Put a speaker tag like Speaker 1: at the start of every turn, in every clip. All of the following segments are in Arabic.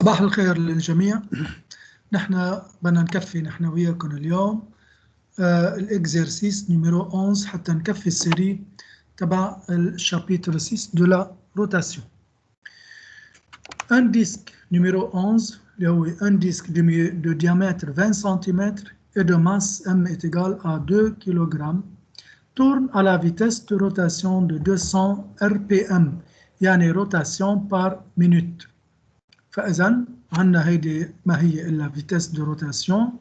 Speaker 1: صباح الخير للجميع. نحن بدنا نكفي نحن وياكم اليوم الاكزرسيس نيميرو 11 حتى نكفي السيري تبع الشابيتر 6 de la rotation. Un disque numéro 11 اللي هو un disque de diamètre 20 cm et de masse m est égal à 2 kg tourne à la vitesse de rotation de 200 rpm يعني rotation par minute. فإذا عندنا هيدي ما هي إلا فيتيس دو روتاسيون.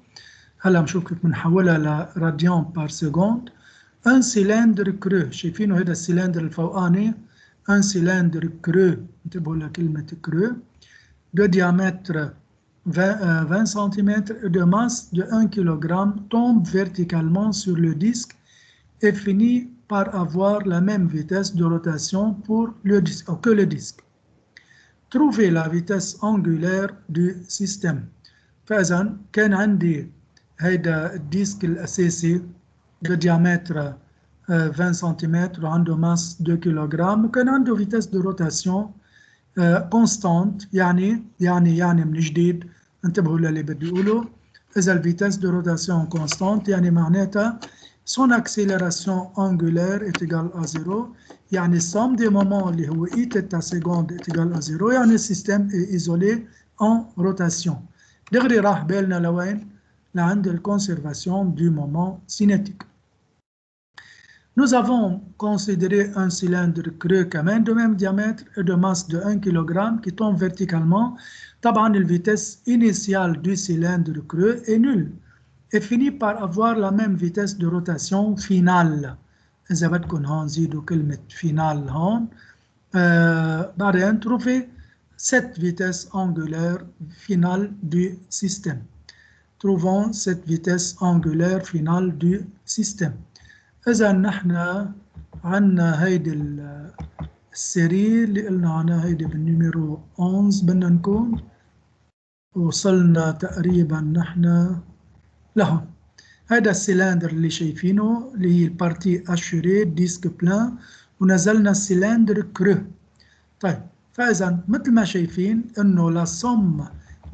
Speaker 1: هلا بنشوف كيف بنحولها لراديان بار سكوند. ان سيلندر كرو، شايفينه هيدا السيلندر الفوقاني، ان سيلندر كرو، انتبهوا لكلمة كرو، دو diamètre 20 cm et de masse de 1 kg tombe verticalement sur le disque et finit par avoir la même vitesse de rotation pour le disque, ou que le disque. Trouver la vitesse angulaire du système. فإذا كان عندي هيدا الديسك الأساسي de diamètre 20 cm وعنده ماس 2 كيلوغرام وكان عنده فيتاس دو روتاسيون كونستانت. يعني من جديد انتبهوا للي بدي اقوله. إذا الفيتاس دو روتاسيون كونستانت يعني معناتها son accélération angulaire est égale à 0. يعني السوم دي مومون اللي هو اي تيتا سكوند est égal à 0. يعني السيستم est isolé en rotation. دغري راح بالنا لوين؟ لعند الكونسيرفاسيون du moment cinétique. Nous avons considéré un cylindre creux كمان de même diamètre et de masse de 1 kg qui tombe verticalement. طبعا الفيتاس initiale du cylindre creux est nulle et finit par avoir la même vitesse de rotation finale. إذا بدكم هون زيدوا كلمة finale هون. بعدين trouver cette vitesse angulaire finale du système. Trouvons cette vitesse angulaire finale du système. إذا نحن عنا هيدي السيري اللي قلنا عنها هيدي بالنيميرو 11 بدنا نكون وصلنا تقريبا نحن لهون. هذا السيلندر اللي شايفينه اللي هي البارتي اشوري ديسك بلان ونزلنا السيلندر كرو. طيب فإذا مثل ما شايفين انه la somme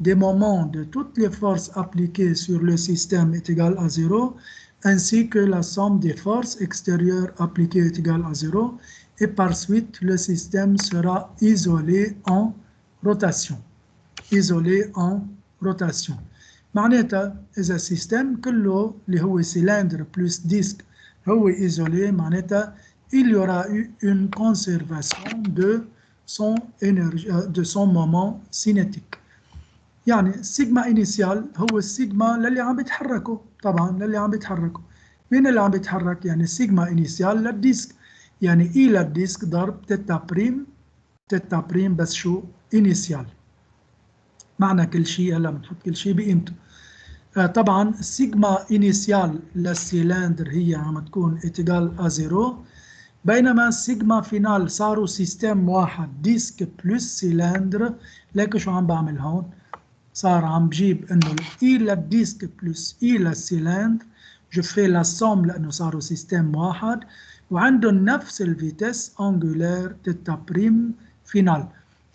Speaker 1: des moments de toutes les forces appliquées sur le système est égale à 0 ainsi que la somme des forces extérieures appliquées est égale à 0 et par suite le système sera isolé en rotation. Isolé en rotation. معناتها إذا السيستم كله اللي هو سيلندر بلس ديسك هو isolé معناتها il y aura eu une conservation de son énergie de son moment cinétique. يعني السيجما إنيسيال هو السيجما للي عم بيتحركوا. طبعا للي عم بيتحركوا مين اللي عم بيتحرك؟ يعني السيجما إنيسيال للديسك، يعني إي للديسك ضرب تيتا بريم بس شو إنيسيال. معنى كل شيء هلا بنحط كل شيء بقيمته. طبعا السيجما إنيسيال للسيلندر هي عم تكون إتيجال à 0 بينما السيجما فينال صاروا سيستم واحد ديسك بلس سيلندر. لكن شو عم بعمل هون؟ صار عم بجيب انه اي للديسك بلس اي للسيلندر جو في لا سوم لانه صاروا سيستم واحد وعندهم نفس الفيتاس انجولار تيتا بريم فينال.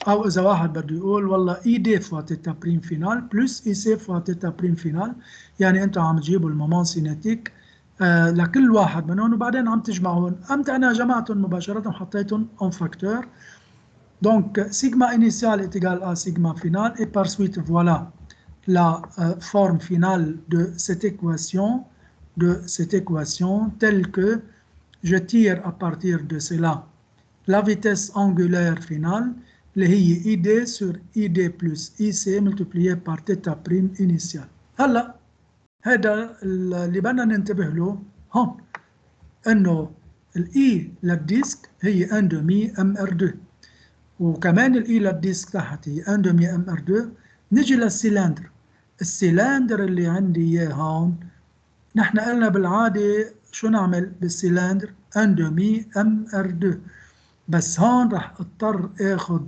Speaker 1: او اذا واحد بده يقول والله اي دي فوا تيتا بريم فينال بلس اي سي فوا تيتا بريم فينال، يعني انتم عم تجيبوا المومون سينيتيك لكل واحد منهم وبعدين عم تجمعهم. امتى انا جمعتهم مباشره وحطيتهم اون فاكتور. Donc, sigma initial est égal à sigma final et par suite, voilà la forme finale de cette équation telle que je tire à partir de cela la vitesse angulaire finale, اللي هي ID sur ID plus IC multiplié par θ prime initial. هلا هذا اللي بدنا ننتبه له هون انه الإي للديسك هي 1/2 MR2 وكمان الإي للديسك تحت هي 1/2 MR2. نجي للسيلندر. السيلندر اللي عندي اياه هون نحن قلنا بالعاده شو نعمل بالسيلندر 1/2 MR2 بس هون رح اضطر اخذ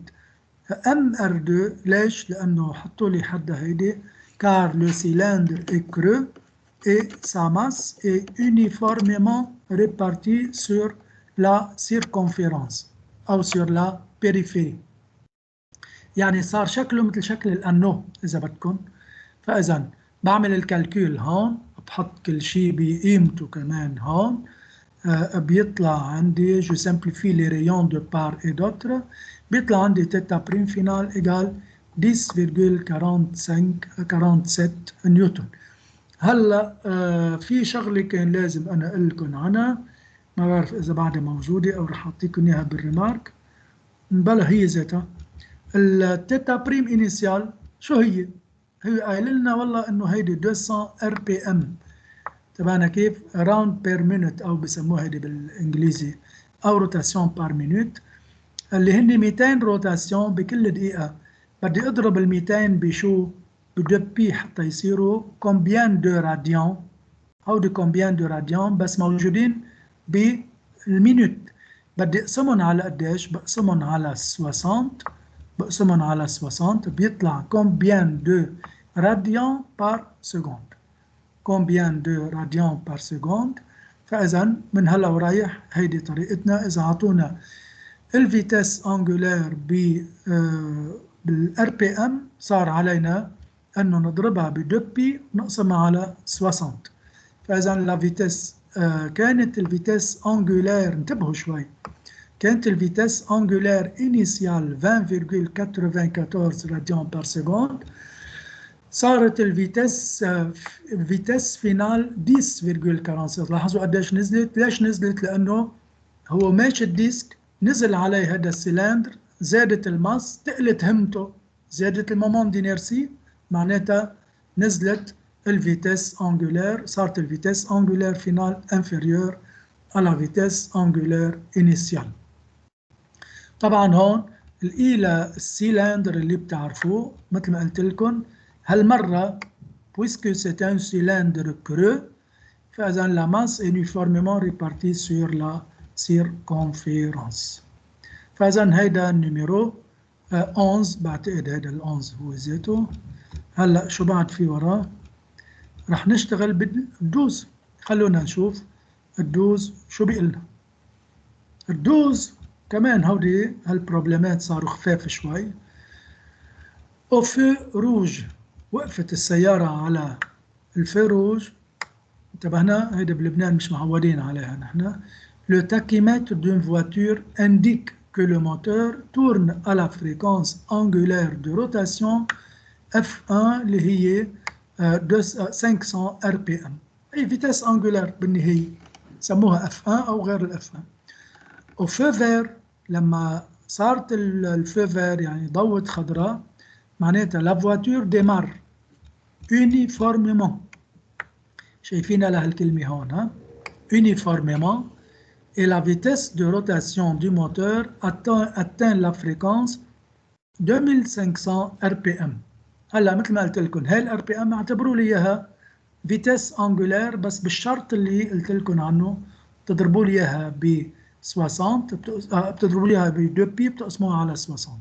Speaker 1: MR2. ليش؟ لانه حطوا لي حدها هيدي car le cylindre est creux et sa masse est uniformément répartie sur la circonférence ou sur la périphérie. يعني صار شكله مثل شكل الأنو إذا بدكم. فإذا بعمل الكالكول هون، بحط كل شيء بقيمته كمان هون، بيطلع عندي جو سامبليفي لي ريون دو بار اي دوتر، بيطلع عندي تيتا بريم فينال ايجال 10.47 نيوتن. هلا في شغله كان لازم انا اقول لكم عنها، ما بعرف اذا بعدها موجوده او رح اعطيكم اياها بالريمارك. بلا هي ذاتها التيتا بريم انيسيال شو هي؟ هي قايل لنا والله انه هيدي 200 ار بي ام تبعنا كيف؟ راوند بير مينوت او بسموها هيدي بالانجليزي او روتاسيون بار مينوت، اللي هن 200 روتاسيون بكل دقيقه. بدي اضرب ال 200 بشو؟ بدو بي حتى يصيروا كومبيان دو راديان او دي كومبيان دو راديان، بس موجودين بالمينوت. بدي اقسمهم على قديش؟ بقسمهم على 60، بقسمهم على 60 بيطلع كومبيان دو راديان بار سكوند، كومبيان دو راديان بار سكوند. فاذا من هلا ورايح هيدي طريقتنا. اذا اعطونا الفيتاس انجولار بالار بي ام، صار علينا انه نضربها بدو بي نقسمها على 60. فاذا لا فيتاس كانت الفيتاس انجولار، انتبهوا شوي، كانت الفيتاس انجولار انيسيال 20.94 راديان بار سكوند، صارت الفيتاس فينال 10.47. لاحظوا قديش نزلت؟ ليش نزلت؟ لانه هو ماشي الديسك، نزل عليه هذا السلندر، زادت الماس، تقلت همته، زادت المومون دينيرسي، معناتها نزلت الفيتاس انجولار، صارت الفيتاس انجولار فينال انفيريور على فيتاس انجولار انيسيال. طبعا هون الإيلة السيلندر اللي بتعرفوه مثل ما قلت لكم هالمرة، puisque c'est un cylindre creux، فإذا la masse est uniformément répartie sur la circonférence. فإذا هيدا النيميرو 11، بعتقد هيدا ال 11 هو ذاته. هلا شو بعد في وراه؟ رح نشتغل بالدوز. خلونا نشوف الدوز شو بيقلنا. الدوز كمان هودي هالبروبلمات صاروا خفاف شوي. وفي روج، وقفت السيارة على الفي روج، انتبهنا هيدا بلبنان مش معودين عليها نحن. Le tachymètre d'une voiture indique que le moteur tourne à la fréquence angulaire de rotation F1 اللي هي 500 RPM، أي فيتاس أنجولار بالنهاية، سموها F1 أو غير ال F1. وفي فير لما صارت الفي فير يعني ضوت خضراء، معناتها لا فواتور ديمار يونيفورميمون، شايفين لها الكلمة هون ها، uniformément, et la vitesse de rotation du moteur atteint la fréquence 2500 RPM. هلا مثل ما قلت لكم هاي الار بي ام اعتبروا لي اياها فيتاس انجولار، بس بالشرط اللي قلت لكم عنه، تضربوا لي اياها ب 60، بتضربوا لي اياها ب 2 بي بتقسموها على 60.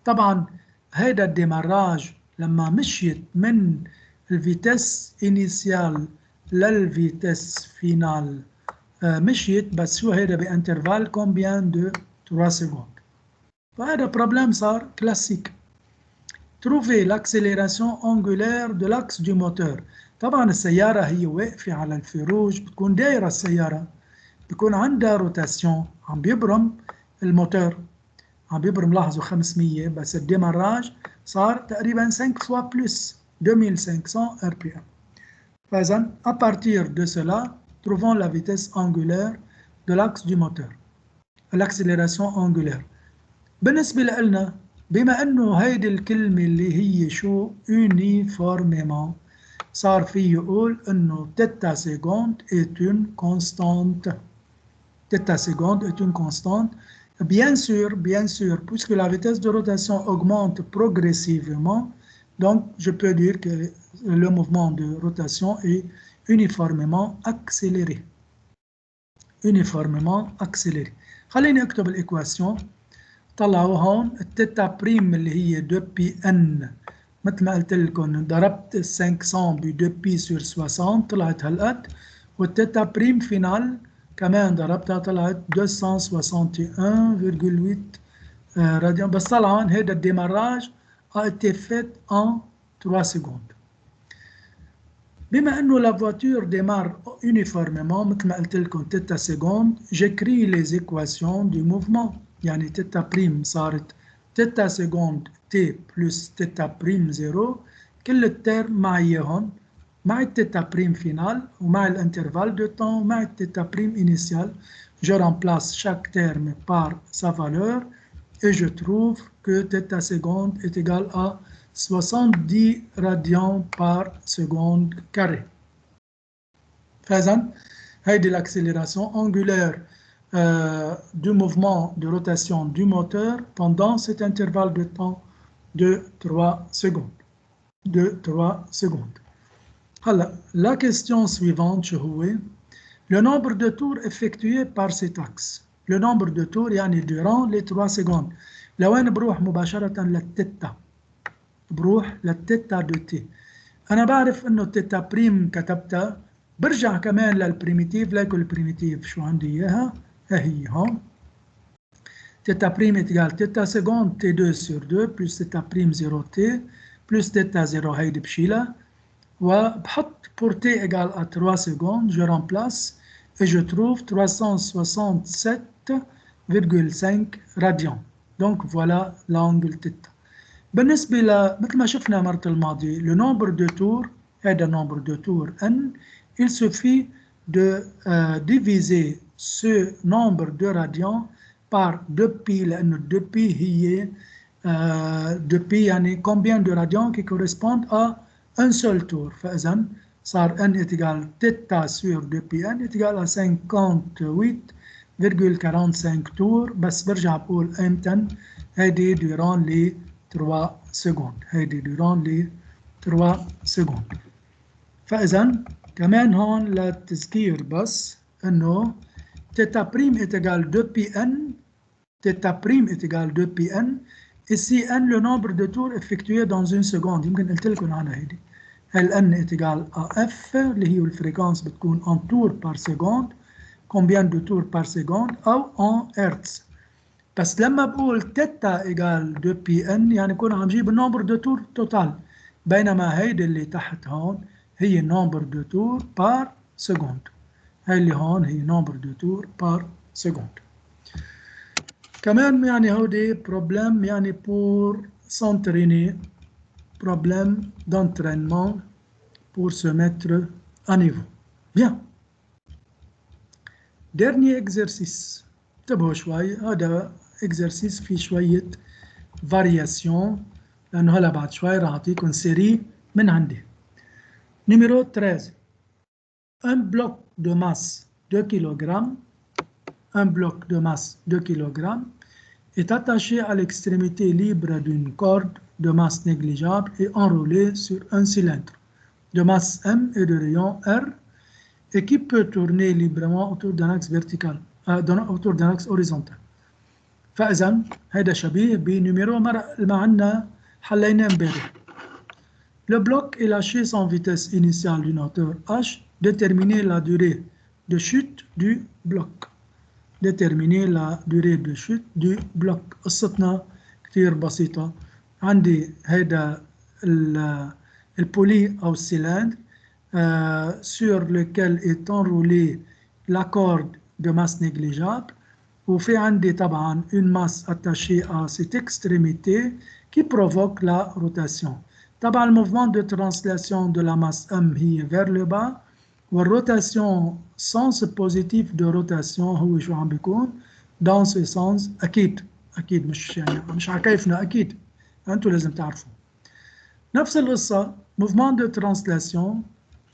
Speaker 1: طبعا هيدا الديماراج لما مشيت من الفيتاس انيسيال للفيتاس فينال مشيت، بس شو هيدا بانترفال كومبيان دو 3 سكوند. فهذا بروبلème صار كلاسيك. Trouver l'accélération angulaire de l'axe du moteur. طبعا السيارة هي واقفة على الفروج، بتكون دايرة السيارة، بيكون عندها روتاسيون، عم بيبرم الموتور، عم بيبرم، لاحظوا 500، بس الديماراج صار تقريبا 5 fois plus 2500 RPM. فإذا à partir de cela, trouvons la vitesse angulaire de l'axe du moteur, l'accélération angulaire. بالنسبة لنا بما انه هيدي الكلمة اللي هي شو uniformément، صار في يقول انه تيتا سيكوند est une constante. Θ seconde est une constante. Bien sûr, puisque la vitesse de rotation augmente progressivement, donc je peux dire que le mouvement de rotation est uniformément accéléré. Uniformément accéléré. خليني اكتب الايكواسيون. طلعوا هون التيتا بريم اللي هي 2 بي ان، مثل ما قلت لكم ضربت 500 ب 2 بي سور 60 طلعت هالقد، والتيتا بريم فينال كمان ضربتها طلعت 261.8 radians. بس طبعا هذا الديماراج a été fait en 3 secondes. بما انه la voiture démarre uniformément مثل ما قلت لكم تيتا سكوند، j'écris les équations du mouvement. يعني تيتا بريم صارت تيتا سكوند تي بلس تيتا بريم زيرو، كل الترم معيهم مع التيتا بريم فينال ومع الانترفال دو temps ومع التيتا بريم initial. Je remplace chaque terme par sa valeur et je trouve que θ seconde est égal à 70 radians par seconde carré. فإذن هيدي l'accélération angulaire du mouvement de rotation du moteur pendant cet intervalle de temps de 3 secondes. Alors, la question suivante, شو هو؟ Le nombre de tours effectués par cet axe. Le nombre de tours يعني durant les 3 secondes. لوين بروح مباشرة للتيتا؟ بروح للتيتا دو تي. أنا بعرف إنه التيتا بريم كتبتها، برجع كمان للبريميتيف، لكل البريميتيف شو عندي إياها؟ هي هون. تيتا بريم إتجال تيتا سكوند تي 2 sur 2 بلس تيتا بريم 0 تي بلس تيتا 0 هيدي بشيلها، وبحط pour t égale à 3 secondes, je remplace et je trouve 367,5 radians. Donc voilà l'angle θ. بالنسبة مثل ما شفنا مرة الماضية le nombre de tours هذا nombre de tours n, il suffit de diviser ce nombre de radians par 2π لأنه 2π هي 2π يعني combien de radians qui correspondent à un seul tour. فإذا صار n est égal θ sur 2πn est égal à 58,45 tours. بس برجع بقول امتى؟ هيدي durant les 3 secondes. هيدي durant les 3 secondes. فإذا كمان هون للتذكير بس انه θ prime est égal 2πn. θ prime est égal 2πn. Ici n le nombre de tours effectués dans une seconde. يمكن قلت لكم عنها هيدي. هل n est égal à f اللي هي الفريكونس بتكون en tours par seconde. combien de tours par seconde أو en hertz. بس لما بقول θ égal 2πn يعني بكون عم جيب النمبر دو تور توتال، بينما هيدي اللي تحت هون هي نمبر دو تور بار سكوند. هي اللي هون هي نمبر دو تور بار سكوند. كمان يعني هودي بروبلème يعني pour s'entraîner، problème d'entraînement pour se mettre à niveau. Bien. Dernier exercice. انتبهوا شوي، هذا exercice فيه شوية variation لأنه هلا بعد شوي راح أعطيكم سيري من عندي. Numéro 13. Un bloc de masse 2 kg, un bloc de masse 2 kg est attaché à l'extrémité libre d'une corde de masse négligeable et enroulé sur un cylindre de masse M et de rayon R et qui peut tourner librement autour d'un axe vertical, autour d'un axe horizontal. فإذا هذا شبيه بنيميرو ما عندنا حلينا امبارح. Le bloc est lâché sans vitesse initiale d'une hauteur h. Déterminer la durée de chute du bloc. Déterminer la durée de chute du bloc. قصتنا كتير بسيطة. عندي هذا البولي أو السيلندر sur lequel est enroulée la corde de masse négligeable. وفي عندي طبعا une masse attachée à cette extrémité qui provoque la rotation. طبعا le mouvement de translation de la masse M هي vers le bas، والروtation sens positif de rotation هو شو عم بيكون dans ce sens. أكيد مش يعني مش على كيفنا، أكيد أنتوا لازم تعرفوا. نفس القصة mouvement de translation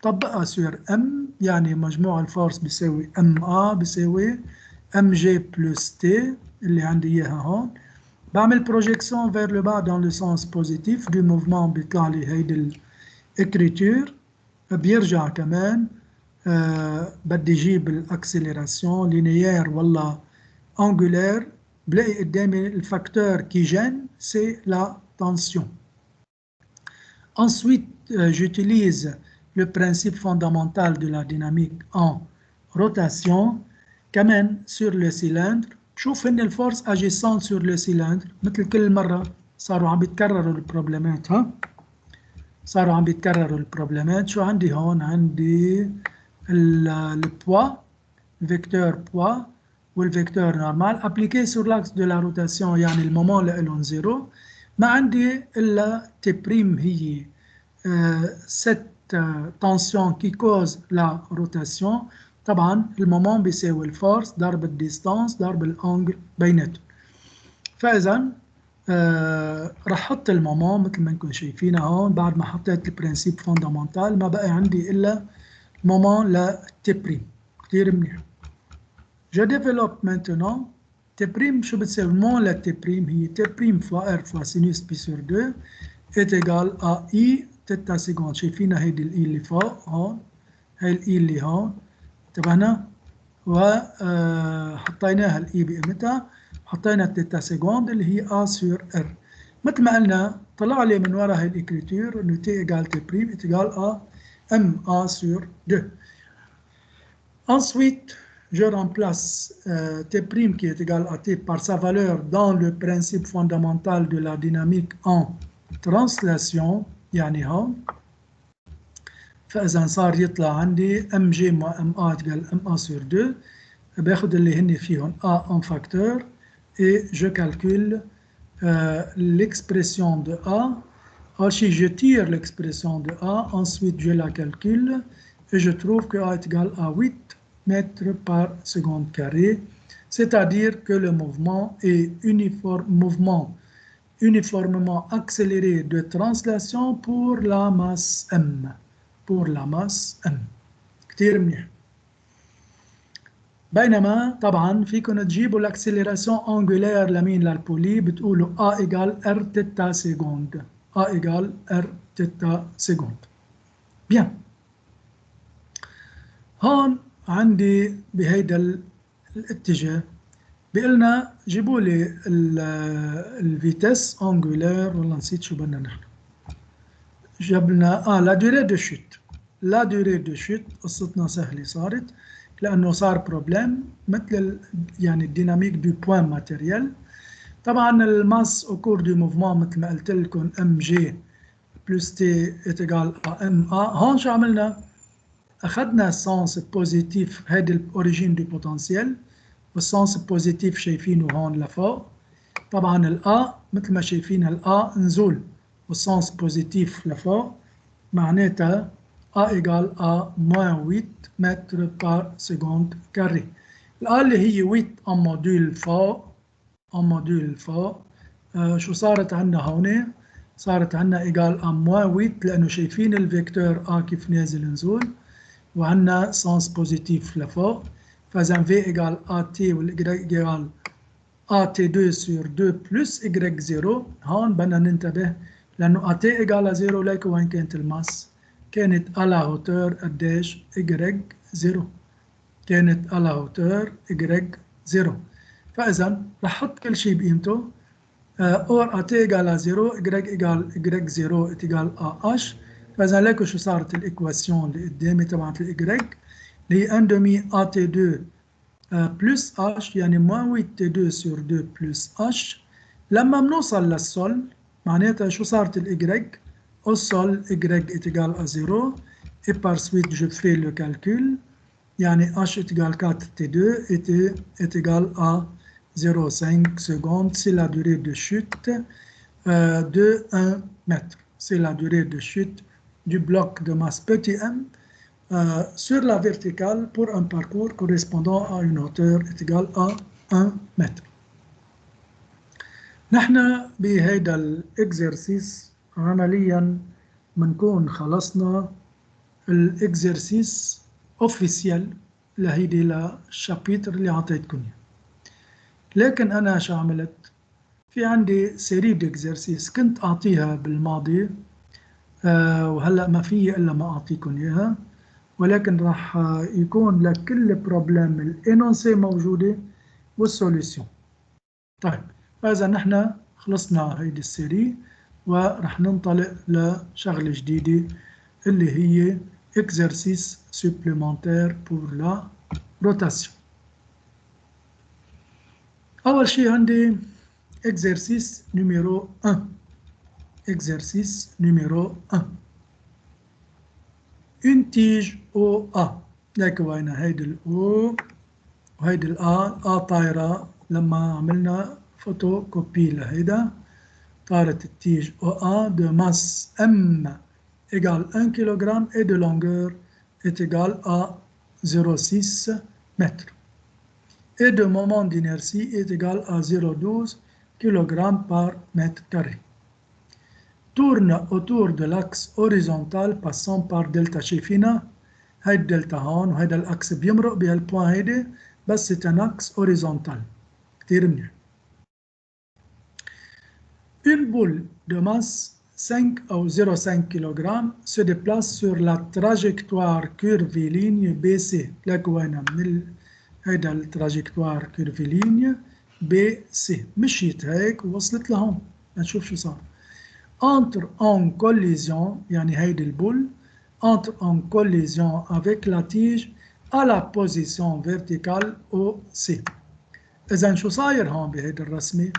Speaker 1: طبقها sur M، يعني مجموع الفورس بيساوي MA بيساوي MG plus T اللي عندي إياها هون. بعمل projection vers le bas dans le sens positif du mouvement بيطلع لي هيدي الإكريتور. بيرجع كمان بدي جيب الأكسلراسيون لينيير ولا angulaire، بلاقي قدامي الفاكتور qui gêne c'est la tension. Ensuite, j'utilise le principe fondamental de la dynamique en rotation. كمان sur le cylindre شوف هن الفورس اجيسون سور لو سيلندر مثل كل مرة صاروا عم بيتكرروا البروبلمات. ها صاروا عم بيتكرروا البروبلمات. شو عندي هون؟ عندي البوا، الفيكتور بوا والفيكتور نورمال ابليكي سور لاكس دو لا روتاسيون، يعني المومون لهم زيرو. ما عندي الا تي بريم هي ست تنسيون كي كوز لا روتاسيون. طبعا المومون بيساوي الفورس ضرب الديستانس ضرب الانجل بيناتهم. فاذا راح احط المومون مثل ما انكم شايفينها هون. بعد ما حطيت البرنسيب فوندامنتال ما بقى عندي الا مومون ل تي بريم. كثير منيح. Je développe maintenant T prime. شو بتساوي مون ل T prime؟ هي T prime fois R fois sinus pi sur 2 est égal à I تيتا سيكوند. شايفينها هيدي ال I اللي فوق هون، هي ال I اللي هون، انتبهنا؟ وحطيناها ال I بقيمتها، حطينا التيتا سيكوند اللي هي A sur R. مثل ما قلنا طلع لي من وراء هي الإكريتور إنه T égale T prime est égal à MA sur 2. Ensuite, je remplace T' qui est égal à T par sa valeur dans le principe fondamental de la dynamique en translation. يعني هون فإذا صار يطلع عندي mg moins ma égale ma sur 2. باخد اللي هن فيهم a en facteur et je calcule l'expression de a. Ensuite, je tire l'expression de a, ensuite je la calcule et je trouve que a est égal à 8 mètres par seconde carré, c'est-à-dire que le mouvement est uniformément accéléré de translation pour la masse m. pour la masse m. كتير منيح. بينما طبعا فيكم تجيبوا الاكسلراسيون انجولير لمين؟ للبولي. بتقولوا a égale r θ seconde. a égale r θ seconde. bien. هون عندي بهيدا الاتجاه بيقلنا جيبوا لي الفيتاس انجولير، والله نسيت شو بدنا نحن. جبنا لا دوري دو شوت. لا دوري دو شوت قصتنا سهله صارت لانه صار بروبليم مثل يعني الديناميك دو بوين ماتيريال. طبعا الماس او كور دو موفمون مثل ما قلت لكم ام جي بلس تي اتيغال ام ا. هون شو عملنا؟ اخذنا السنس بوزيتيف، هيدي الاوريجين دو بوتنسيال، والسنس بوزيتيف شايفينه هون لفوق. طبعا الأ مثل ما شايفين الأ نزول والسنس بوزيتيف لفوق، معناتها A égale à moins 8 mètres par seconde carré. الأ اللي هي 8 en module فوق، en module فوق. شو صارت عندنا هون؟ صارت عندنا égale à moins 8 لأنه شايفين الفيكتور A كيف نازل نزول، وعندنا سنس بوزيتيف لفوق. فإذا V égale AT والY égale AT2 sur 2 plus Y0. هون بدنا ننتبه لأنه AT égale à 0. ليك وين كانت الماس؟ كانت على هوتور قديش؟ Y0. كانت على هوتور Y0. فإذا رح أحط كل شيء بقيمته. or AT égale à 0 Y égale Y0 est égal à H. فإذا ليكوا شو صارت الإكواسيون اللي قدامي تبعت ال Y اللي هي 1 demi AT2 بلس H، يعني moins 8T2 sur 2 بلس H. لما بنوصل للسول معناتها شو صارت ال Y؟ au sol Y est égal à 0 et par suite je fais le calcul، يعني H est égal à 4T2 est égal à 0,5 secondes. C'est la durée de chute de 1 mètre. C'est la durée de chute du bloc de masse petit m sur la verticale pour un parcours correspondant à une hauteur est égale à 1 mètre. نحن بهيدا الاكزرسيس عمليا بنكون خلصنا الاكزرسيس اوفيسيال لهيدي للشابيتر اللي عطيتكم اياه. لكن انا شو عملت؟ في عندي سيري ديكزرسيس كنت اعطيها بالماضي وهلا ما في الا ما اعطيكم اياها، ولكن راح يكون لكل بروبلم الانونسي موجوده والسوليسيون. طيب فاذا نحن خلصنا هيدي السيري ورح ننطلق لشغله جديده اللي هي exercice supplémentaire pour la rotation. أول شيء عندي exercice numéro 1. exercice numéro 1. une tige OA. لك وين هيدي الأو وهيدي الآ طايرة لما عملنا فوتو كوبي لهيدا طارت التيج OA de masse M égale 1 kg et de longueur est égale à 0,6 mètres. Et de moment d'inertie est égal à 0,12 kg par mètre carré. Tourne autour de l'axe horizontal passant par delta شايفينها هاي الدلتا هون وهذا الاكس بيمرق بهالبوان هيدي بس c'est un axe horizontal كتير منيح. Une boule de masse 5 ou 0,5 kg se déplace sur la trajectoire curviligne BC. لك وين من هيدا التراجكتوار كيرفيلينيا بي سي مشيت هيك ووصلت لهون. نشوف شو صار. entre en collision يعني هيدي البول entre en collision avec la tige à la position verticale OC. إذا شو صاير هون بهيدي الرسمة؟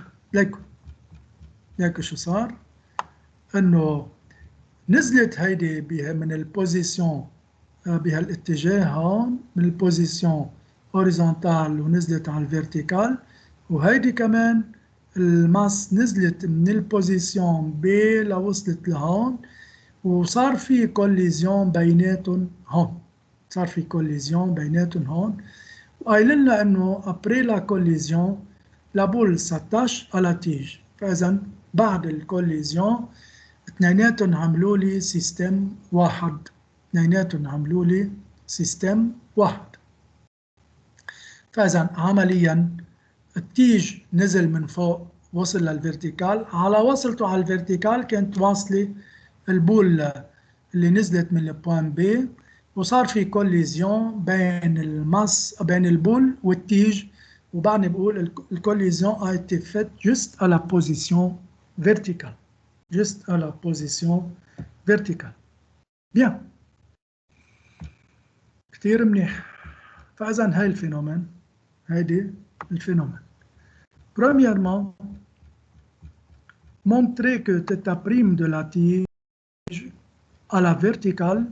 Speaker 1: ليكو شو صار؟ إنه نزلت هيدي من البوزيسيون بهالاتجاه هون من البوزيسيون هوريزونتال ونزلت على الفيرتيكال وهيدي كمان الماس نزلت من البوزيسيون بي لوصلت لهون وصار في كوليزيون بيناتهم هون. صار في كوليزيون بيناتهم هون وقايل لنا انه ابري لا كوليزيون لا بول ساتاش على تيج. فاذا بعد الكوليزيون اثنيناتهم عملوا لي سيستم واحد. اثنيناتهم عملوا لي سيستم واحد. فاذا عمليا التيج نزل من فوق وصل للفيرتيكال. على وصلته على الفيرتيكال كانت واصله البول اللي نزلت من البوان بي وصار في كوليزيون بين الماس بين البول والتيج وبعني بقول الكوليزيون a été faite juste à la position verticale. juste à la position verticale. bien كتير منيح. فإذا هاي الفينومين هيدي الفينومين. Premièrement, montrer que θ' de la tige à la verticale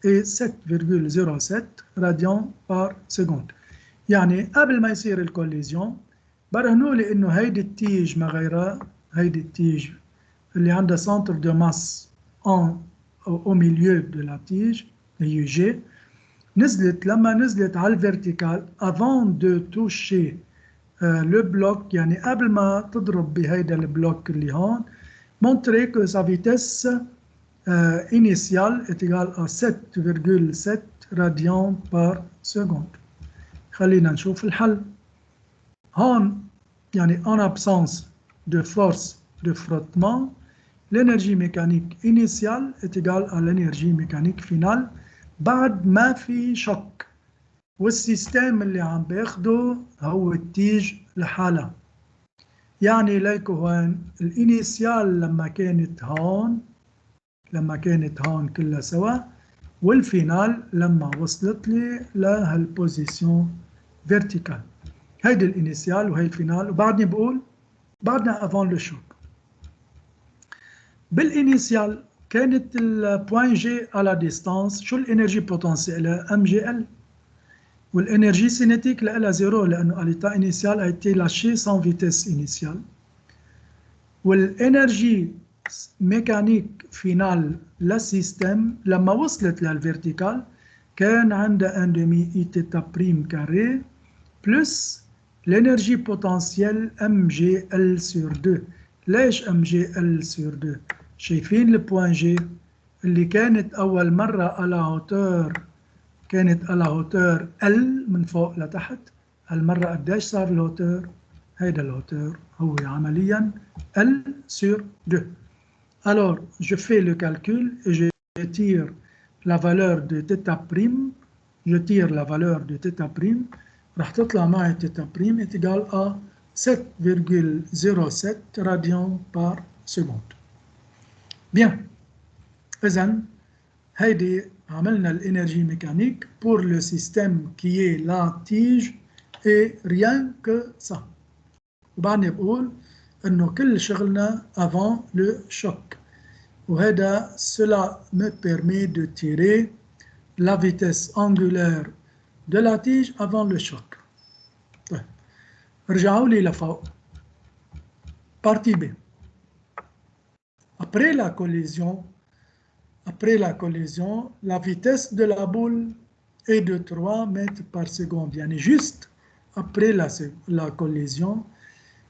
Speaker 1: est 7,07 radians par seconde. يعني قبل ما يصير الكوليزيون برهنوا لي انه هيدي التيج ما غيرها هيدي التيج اللي عندها سنتر دو ماس au milieu de la tige هي جي نزلت لما نزلت على الفيرتيكال avant de toucher le bloc يعني قبل ما تضرب بهيدا البلوك اللي هون montrer que sa vitesse initiale est égale à 7,7 radians par seconde. خلينا نشوف الحل. هون يعني en absence de force de frottement l'énergie mécanique initiale est égale à l'énergie mécanique finale بعد ما في شك والسيستم اللي عم باخده هو التيج لحالها. يعني ليكو هون الانيسيال لما كانت هون كلها سوا والفينال لما وصلت لي لهالبوزيسيون فيرتيكال. هيدي الانيسيال وهي الفينال وبعدني بقول بعدنا افون لو شوك. بالانيسيال كانت البوين جي على ديستانس شو الانرجي بوتنسيالها ام جي ال والانرجي سينيتيك لها زيرو لانه اليتا انيسيال a été lâché sans vitesse initiale. والانرجي ميكانيك فينال للسيستم لما وصلت للفيرتيكال كان عندها 1 demi I θ prime carré plus l'énergie potentielle mgl sur 2. ليش mgl sur 2؟ شايفين البوان جي اللي كانت أول مرة على هوتور كانت على هوتور L من فوق لتحت. هالمرة قديش صار الهوتور؟ هيدا الهوتور هو عمليا L sur 2. Alors, je fais le calcul et je tire la valeur de θ'. Je tire la valeur de θ'. راح تطلع معي θ' est égal à 7,07 radians par seconde. Bien. إذن هيدي عملنا l'énergie mécanique pour le système qui est la tige et rien que ça. وبعدني بقول إنه كل شغلنا avant le choc. وهذا cela me permet de tirer la vitesse angulaire de la tige avant le choc. طيب رجعوا لي لفوق. Partie B. Après la collision, la vitesse de la boule est de 3 mètres par seconde. Yani juste après la collision,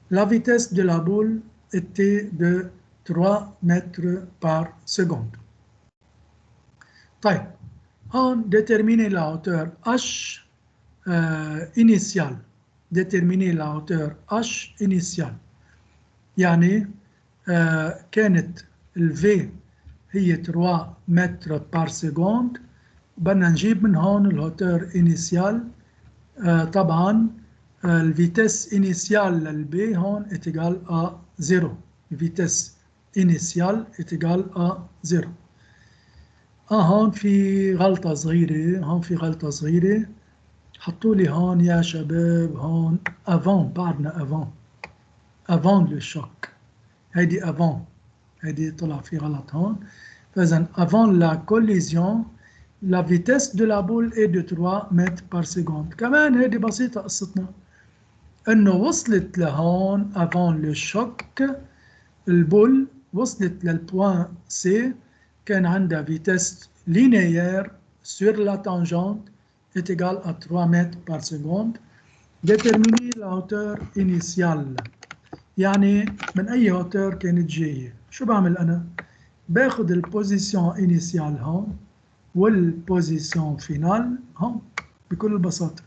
Speaker 1: la vitesse de la boule était de 3 mètres par seconde. طيب on détermine la hauteur H initiale. Déterminer la hauteur H initiale. يعني كانت ال V هي 3 متر بار سكوند. بدنا نجيب من هون الهوتور انيسيال. طبعا الفيتس انيسيال للبي هون اتيغال ا 0. الفيتس انيسيال اتيغال ا 0. هون في غلطة صغيرة. حطوا لي هون يا شباب هون افون. بعدنا افون لو شوك. هيدي افون. هيدي طلع في غلط هون. فإذا avant la collision la vitesse de la boule est de 3 mètres par seconde. كمان هيدي بسيطة قصتنا. إنه وصلت لهون avant le choc. البول وصلت للبوان C كان عندها vitesse linéaire sur la tangente est égale à 3 mètres par seconde. Déterminer la hauteur initiale. يعني من أي hauteur كانت جاية. شو بعمل أنا؟ باخد البوزيسيون انيسيال هون والبوزيسيون فينال هون بكل بساطة،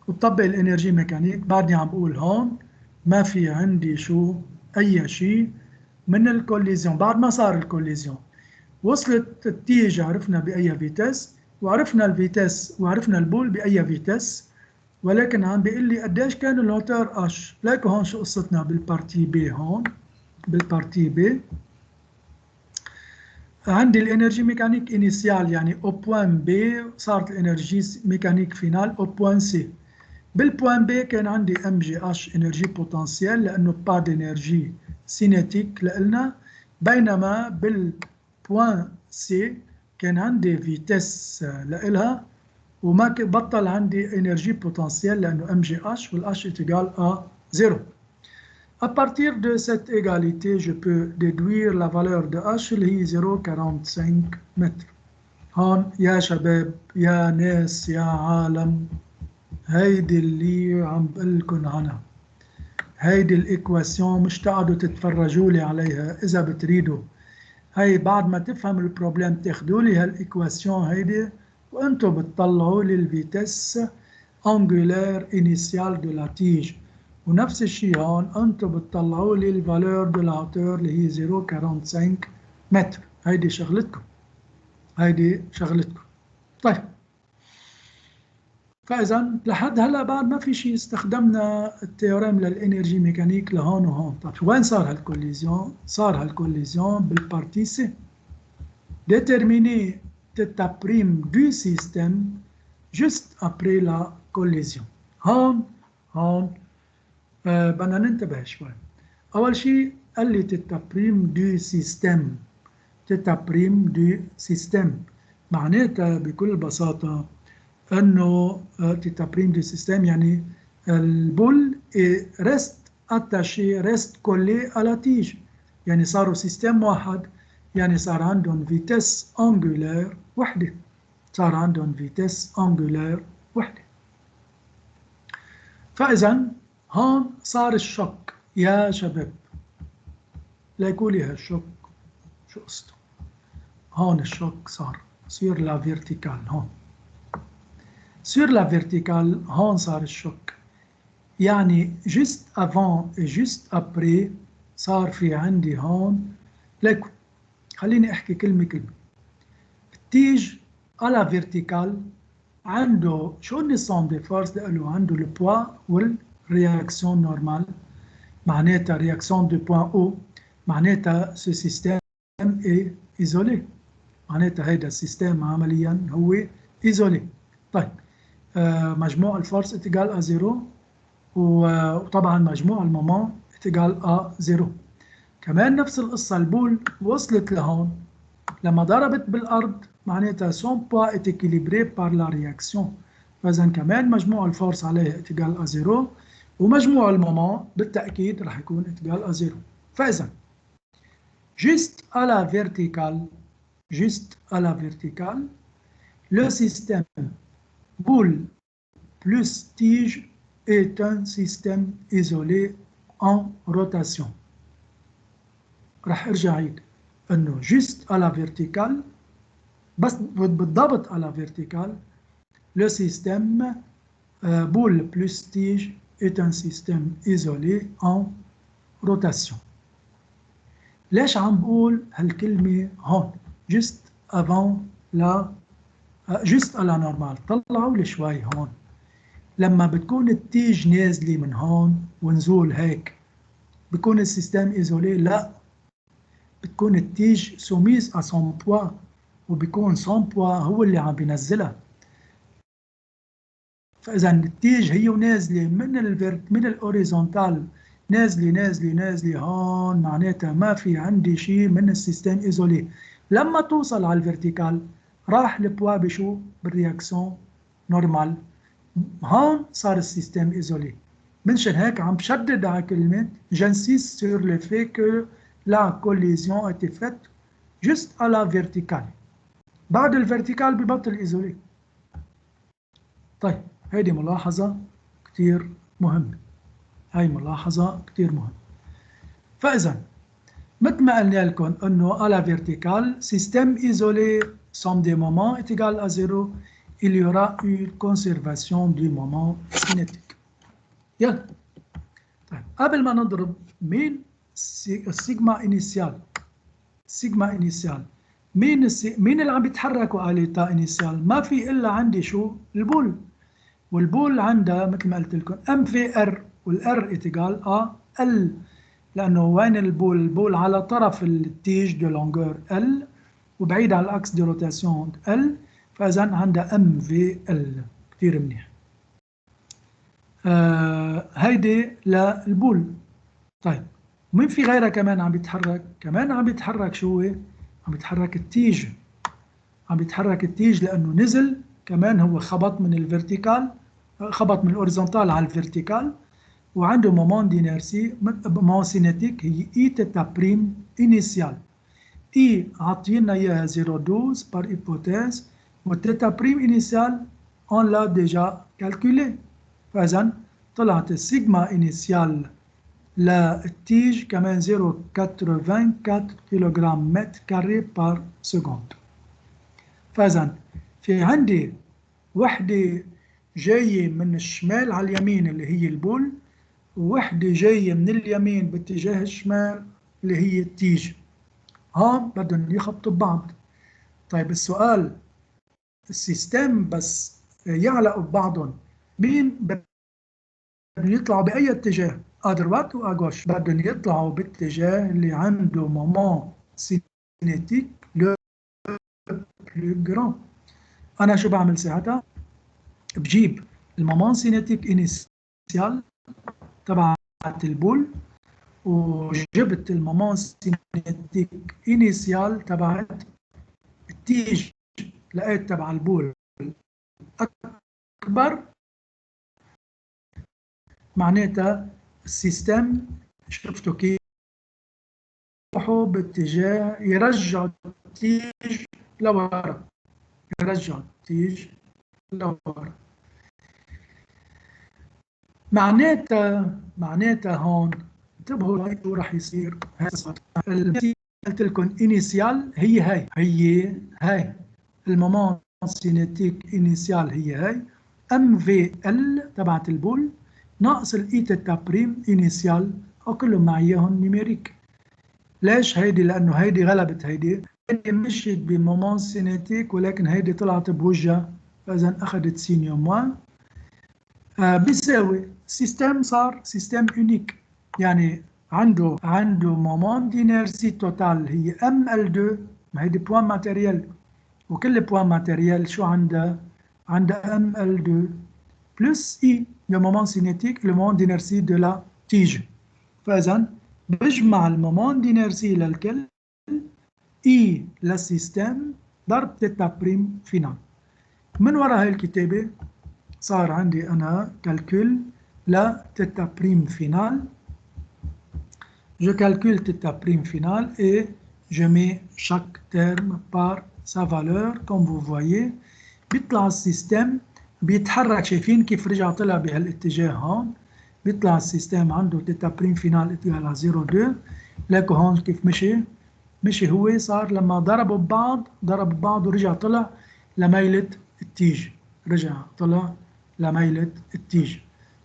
Speaker 1: وبطبق الانرجي ميكانيك. بعدني عم بقول هون ما في عندي شو أي شيء من الكوليزيون. بعد ما صار الكوليزيون وصلت التيج، عرفنا بأي فيتس، وعرفنا الفيتس وعرفنا البول بأي فيتس، ولكن عم بيقول لي قديش كان الهوتور اش. لكن هون شو قصتنا بالبارتي بي. هون بالبارتي بي عندي الانرجي ميكانيك انيسيال يعني او بوان بي، صارت الانرجي ميكانيك فينال او بوان سي. بالبوان بي كان عندي ام جي اش انرجي بوتنسيال لانه با دانرجي سينيتيك لنا، بينما بالبوان سي كان عندي فيتس لإلها وما بطل عندي انرجي بوتنسيال لانه ام جي اش والاش اتيغال ا 0. À partir de cette égalité, je peux déduire la valeur de H اللي هي 0.45 متر. هون يا شباب يا ناس يا عالم، هيدي اللي عم بقلكن عنها، هيدي الإكواسيون مش تقعدوا تتفرجوا لي عليها إذا بتريدوا. هي بعد ما تفهم البروبلم تاخدوا لي هالإكواسيون هيدي وأنتوا بتطلعوا لي الفيتس angulaire initiale de la tige. ونفس الشيء هون انتم بتطلعوا لي الفالور دو لا هوتور اللي هي 0.45 متر. هيدي شغلتكم. طيب فاذا لحد هلا بعد ما في شيء استخدمنا التيوريم للانرجي ميكانيك لهون وهون. طيب وين صار هالكوليزيون؟ صار هالكوليزيون بالبارتي سي. déterminer θ' du système juste après la collision. هون بدنا ننتبه شوي. أول شيء قال لي تتابريم دو سيستم. تتابريم دو سيستم معناتها بكل بساطة أنه تتابريم دو سيستم يعني البول ريست اتاشي ريست كولي على تيج، يعني صاروا سيستم واحد، يعني صار عندهم فيتس أنجولير وحدة. فإذا هون صار الشوك يا شباب. ليقول لي هالشوك شو قصته؟ هون الشوك صار سير لا فيرتيكال. هون سير لا فيرتيكال هون صار الشوك، يعني جست افون جست ابري صار في عندي هون. ليكو خليني احكي كلمة التيج على فيرتيكال عنده شو النظام دي فورس له؟ عنده البوا والرياكسيون نورمال، معناتها رياكسيون دو بوان او، معناتها سو سيستم اي ايزولي، معناتها هيدا السيستم عمليا هو ايزولي. طيب مجموع الفورس اتيغال ا 0 وطبعا مجموع المومون اتجال A0. كمان نفس القصة، البول وصلت لهون لما ضربت بالأرض معناتها son poids est équilibré par la réaction. فإذا كمان مجموع الفورس عليها اتجال A0 ومجموع المومون بالتأكيد رح يكون اتجال A0. فإذا juste à la verticale, le système boule plus tige est un système isolé en rotation. رح ارجع عيد انه juste à la verticale بس بالضبط à la verticale le système boule plus tige est un système isolé en rotation. ليش عم بقول هالكلمة هون juste avant la juste à la normale؟ طلعوا لي شوي هون. لما بتكون التيج نازلة من هون ونزول هيك بيكون السيستم ايزولي؟ لا، بتكون التيج سوميز à son poids وبيكون son poids هو اللي عم بينزلها. فإذا التيج هي ونازلة من الأوريزونتال نازلة هون، معناتها ما في عندي شيء من السيستم ايزولي. لما توصل على الفيرتيكال راح البوا بشو؟ بالرياكسيون نورمال. هون صار السيستم ايزولي. منشان هيك عم بشدد على كلمة j'insiste sur le fait que la collision a été faite juste à la verticale. بعد الفيرتيكال ببطل ايزولي. طيب هيدي ملاحظة كتير مهمة. فإذا مثل ما قلنا لكم انه à la verticale, système isolé somme des moments est égal à 0, il y aura une conservation du moment cinétique. يلا طيب قبل ما نضرب مين السيجما انيسيال؟ مين اللي عم بيتحركوا على تا انيسيال؟ ما في الا عندي شو؟ البول. والبول عندها مثل ما قلت لكم ام في ار، والار اتجال ا ال، لانه وين البول؟ البول على طرف التيج دو لونغور ال وبعيد على الاكس دو روتاسيون ال، فاذا عندها ام في ال. كثير منيح. هيدي للبول. طيب مين في غيرها كمان عم بيتحرك؟ كمان عم بيتحرك شو هو؟ عم بيتحرك التيج. لانه نزل كمان، هو خبط من الفيرتيكال، خبط من الاوريزونتال على الفيرتيكال، وعنده مومون دينيرسي مومون سينيتيك هي اي تيتا بريم انيسيال. اي عطينا اياها 0.12 بار هيبوثيز، والتيتا بريم انيسيال اون لا ديجا كالكولي. فاذا طلعت السيجما انيسيال للتيج كمان 0.84 كيلوغرام متر كاري بار سكوند. فاذا في عندي وحده جايه من الشمال على اليمين اللي هي البول، ووحده جايه من اليمين باتجاه الشمال اللي هي التيج. هون بدهم يخبطوا ببعض. طيب السؤال، السيستم بس يعلقوا ببعضهم، مين بدهم يطلعوا باي اتجاه؟ ادروات واغوش؟ بدهم يطلعوا باتجاه اللي عنده مومون سينيتيك لو بلو جران. انا شو بعمل ساعتها؟ بجيب المومون سينيتيك انيسيال تبعت البول، وجبت المومون سينيتيك انيسيال تبعت التيج، لقيت تبع البول اكبر، معناتها السيستم شفتوا كيف يروحوا باتجاه يرجعوا التيج لورا، معناتها هون انتبهوا شو راح يصير. اللي قلت لكم انيسيال هي هاي المومون سينيتيك انيسيال هي هاي ام في ال تبعت البول ناقص الاي تيتا بريم انيسيال، وكلهم مع اياهم نيميريك. ليش هيدي؟ لانه هيدي غلبت هيدي مشيت بمومون سينيتيك، ولكن هيدي طلعت بوجهها، فاذا اخذت سينيو موان. بيساوي سيستم، صار سيستم يونيك، يعني عنده مومون دينيرسي توتال هي ام ال 2، ما هيدي بوان ماتيريال، وكل بوان ماتيريال شو عندها ام ال 2 بلس اي. le moment cinétique et le moment d'inertie de la tige. فإذا بجمع المومون d'inertie للكل إي للسيستم ضرب تيتا بريم فينال. من وراء هاي الكتابة صار عندي أنا كالكول لا تيتا بريم فينال. Je calcule θ prime finale et je mets chaque terme par sa valeur comme vous voyez. بيطلع السيستم بيتحرك، شايفين كيف رجع طلع بهالاتجاه هون. بيطلع السيستم عنده θ بريم فينال اتجاه 0.2. لكن هون كيف مشي هو صار لما ضربوا ببعض ورجع طلع لميلة التيج،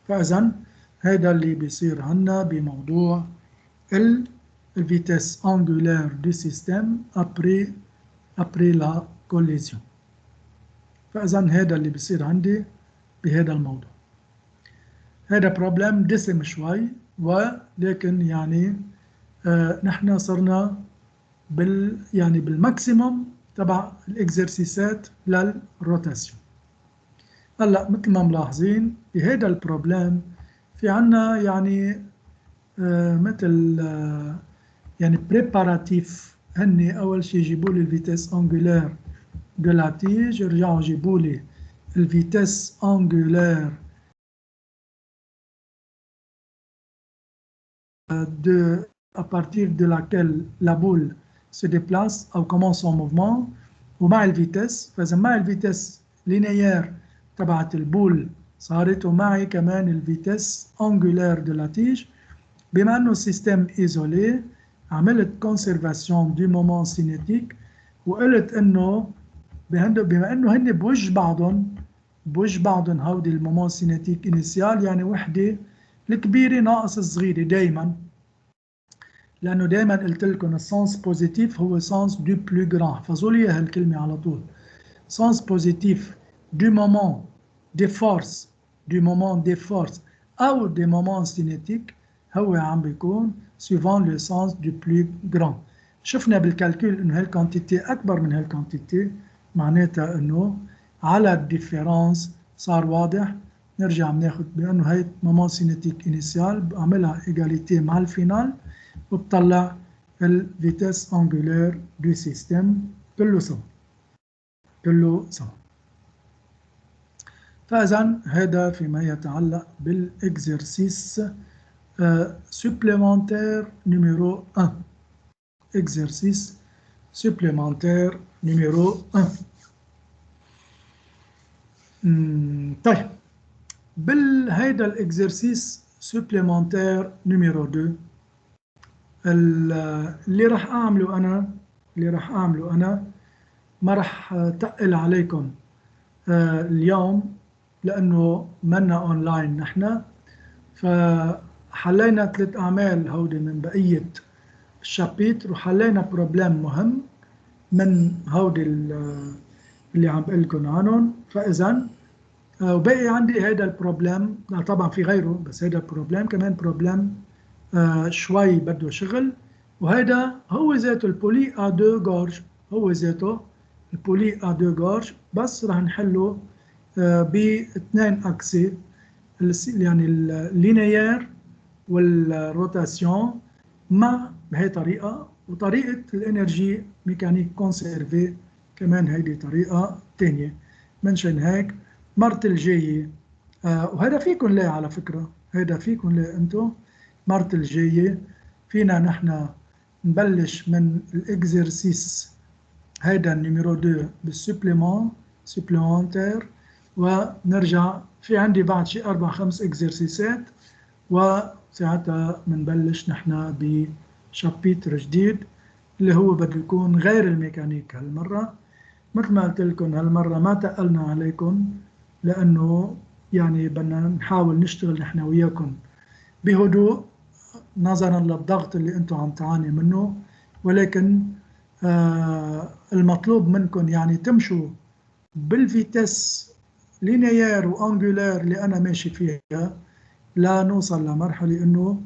Speaker 1: فإذا هذا اللي بيصير عنا بموضوع la vitesse angulaire du système après la collision. فإذا هذا اللي بيصير عندي بهذا الموضوع. هذا بروبلم دسم شوي، ولكن يعني نحن صرنا بالماكسيموم تبع الاكزرسيسات للروتاسيون. هلا مثل ما ملاحظين بهذا البروبلم في عنا يعني مثل يعني بريباراتيف. هني أول شيء جيبوا لي الفيتيس أنجولار دو لا تيج، يرجعوا جيبوا لي الفيتيس أنجولار à partir de laquelle la boule se déplace ou commence son mouvement، ومع الفيتيس. فإذا مع الفيتيس لينيير تبعت البول صارت، ومعي كمان الفيتيس أنجولار دو لا تيج. بما انه السيستم ايزولي عملت كونسيرفاسيون دو مومون سينيتيك، وقلت انه بما انه هن بوجه بعضهم هودي المومون سينيتيك انيسيال، يعني وحده الكبيره ناقص الصغيره دائما، لانه دائما قلت لكم السنس بوزيتيف هو سنس دو بلو غران. احفظوا لي هالكلمه على طول. سنس بوزيتيف دو مومون دي فورس، او دي مومون سينيتيك هو عم بيكون suivant le sens du plus grand. شفنا بالكالكول انه هالكونتيتي اكبر من هالكونتيتي، معناتها انه على الديفيرونس صار واضح. نرجع بناخذ بانه هي مومون سينيتيك انيسيال بعملها ايجاليتي مع الفينال، وبطلع الفيتيس انجولار دو سيستم كله سوا. فاذا هذا فيما يتعلق بالاكزرسيس supplémentaire numéro 1. Exercice supplémentaire numéro 1. طيب بالهيدا الاكزرسيس supplémentaire numéro 2 اللي راح اعمله انا ما راح تقل عليكم اليوم لانه منا اونلاين نحن. فحلينا 3 أعمال هودي من بقية الشابيتر، وحلينا بروبلم مهم من هودي اللي عم بقلكن عنهم. فإذا وبقي عندي هيدا البروبلم، طبعا في غيره بس هيدا البروبلم كمان بروبلم شوي بده شغل، وهيدا هو ذاته البولي ا دو جورج، بس رح نحله باثنين أكسي، يعني اللينيير والروتاسيون مع بهي طريقة، وطريقة الانرجي ميكانيك كونسيرفي كمان هيدي طريقة تانية. منشان هيك مرة الجاية وهذا فيكم ليه على فكرة، انتو مرة الجاية فينا نحن نبلش من الاكزرسيس هيدا النيميرو 2 بالسوبليمونتير، ونرجع في عندي بعد شي 4-5 اكزرسيسات، وساعتها بنبلش نحن بشابيتر جديد اللي هو بده يكون غير الميكانيك. هالمرة مثل ما قلت لكم هالمرة ما تقلنا عليكم، لأنه يعني بدنا نحاول نشتغل نحن وياكم بهدوء نظرا للضغط اللي انتم عم تعاني منه، ولكن المطلوب منكم يعني تمشوا بالفيتس لينيير وانجولار اللي انا ماشي فيها، لا نوصل لمرحله انه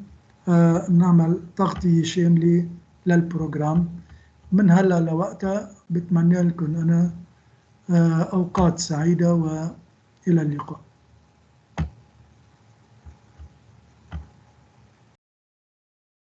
Speaker 1: نعمل تغطيه شامله للبروجرام. من هلا لوقتها بتمنى لكم انا اوقات سعيده والى اللقاء.